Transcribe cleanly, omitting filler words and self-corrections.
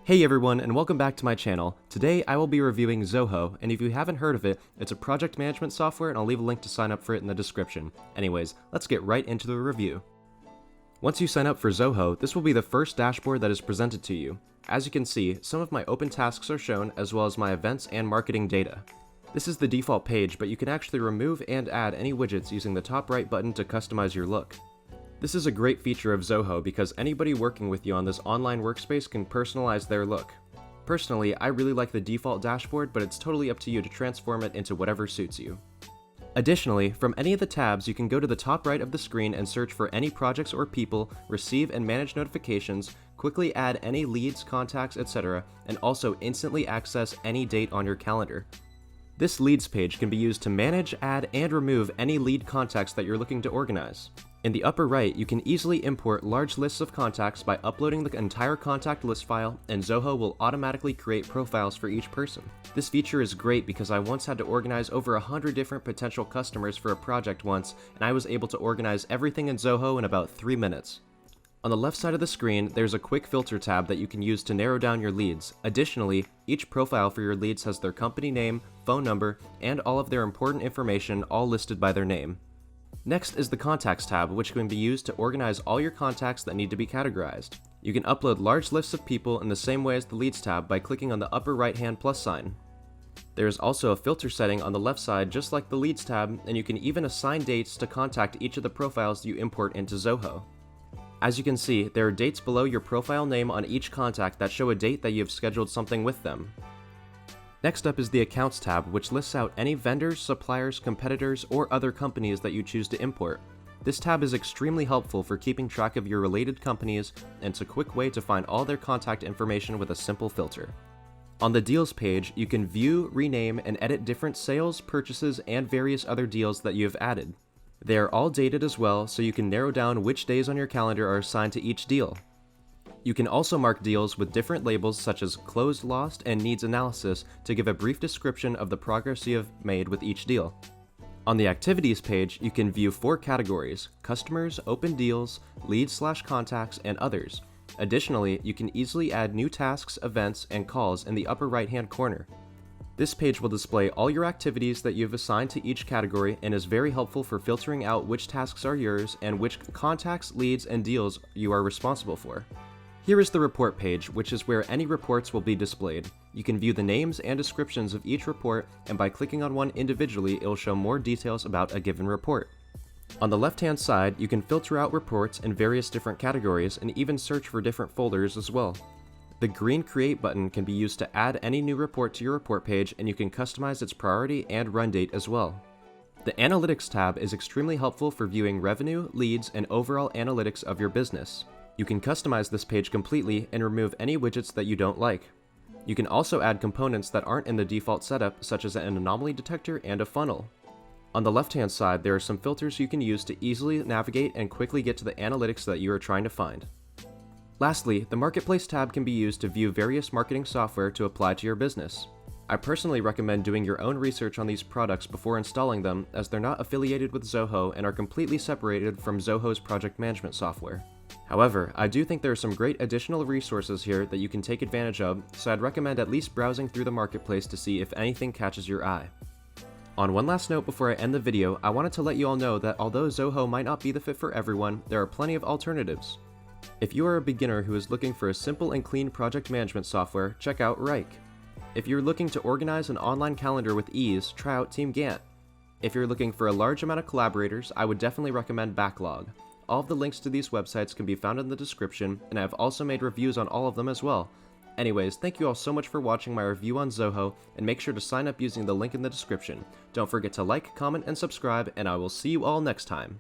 Hey everyone, and welcome back to my channel. Today I will be reviewing Zoho, and if you haven't heard of it, it's a project management software and I'll leave a link to sign up for it in the description. Anyways, let's get right into the review. Once you sign up for Zoho, this will be the first dashboard that is presented to you. As you can see, some of my open tasks are shown, as well as my events and marketing data. This is the default page, but you can actually remove and add any widgets using the top right button to customize your look. This is a great feature of Zoho because anybody working with you on this online workspace can personalize their look. Personally, I really like the default dashboard, but it's totally up to you to transform it into whatever suits you. Additionally, from any of the tabs, you can go to the top right of the screen and search for any projects or people, receive and manage notifications, quickly add any leads, contacts, etc., and also instantly access any date on your calendar. This leads page can be used to manage, add, and remove any lead contacts that you're looking to organize. In the upper right, you can easily import large lists of contacts by uploading the entire contact list file, and Zoho will automatically create profiles for each person. This feature is great because I once had to organize over 100 different potential customers for a project once, and I was able to organize everything in Zoho in about 3 minutes. On the left side of the screen, there's a quick filter tab that you can use to narrow down your leads. Additionally, each profile for your leads has their company name, phone number, and all of their important information all listed by their name. Next is the Contacts tab, which can be used to organize all your contacts that need to be categorized. You can upload large lists of people in the same way as the Leads tab by clicking on the upper right-hand plus sign. There is also a filter setting on the left side just like the Leads tab, and you can even assign dates to contact each of the profiles you import into Zoho. As you can see, there are dates below your profile name on each contact that show a date that you have scheduled something with them. Next up is the Accounts tab, which lists out any vendors, suppliers, competitors, or other companies that you choose to import. This tab is extremely helpful for keeping track of your related companies, and it's a quick way to find all their contact information with a simple filter. On the Deals page, you can view, rename, and edit different sales, purchases, and various other deals that you have added. They are all dated as well, so you can narrow down which days on your calendar are assigned to each deal. You can also mark deals with different labels such as closed, lost, and needs analysis to give a brief description of the progress you have made with each deal. On the Activities page, you can view 4 categories: customers, open deals, leads/contacts, and others. Additionally, you can easily add new tasks, events, and calls in the upper right-hand corner. This page will display all your activities that you've assigned to each category and is very helpful for filtering out which tasks are yours and which contacts, leads, and deals you are responsible for. Here is the report page, which is where any reports will be displayed. You can view the names and descriptions of each report, and by clicking on one individually, it will show more details about a given report. On the left-hand side, you can filter out reports in various different categories and even search for different folders as well. The green Create button can be used to add any new report to your report page, and you can customize its priority and run date as well. The Analytics tab is extremely helpful for viewing revenue, leads, and overall analytics of your business. You can customize this page completely and remove any widgets that you don't like. You can also add components that aren't in the default setup, such as an anomaly detector and a funnel. On the left-hand side, there are some filters you can use to easily navigate and quickly get to the analytics that you are trying to find. Lastly, the Marketplace tab can be used to view various marketing software to apply to your business. I personally recommend doing your own research on these products before installing them, as they're not affiliated with Zoho and are completely separated from Zoho's project management software. However, I do think there are some great additional resources here that you can take advantage of, so I'd recommend at least browsing through the Marketplace to see if anything catches your eye. On one last note before I end the video, I wanted to let you all know that although Zoho might not be the fit for everyone, there are plenty of alternatives. If you are a beginner who is looking for a simple and clean project management software, check out Rike. If you're looking to organize an online calendar with ease, try out Team Gantt. If you're looking for a large amount of collaborators, I would definitely recommend Backlog. All of the links to these websites can be found in the description, and I have also made reviews on all of them as well. Anyways, thank you all so much for watching my review on Zoho, and make sure to sign up using the link in the description. Don't forget to like, comment, and subscribe, and I will see you all next time.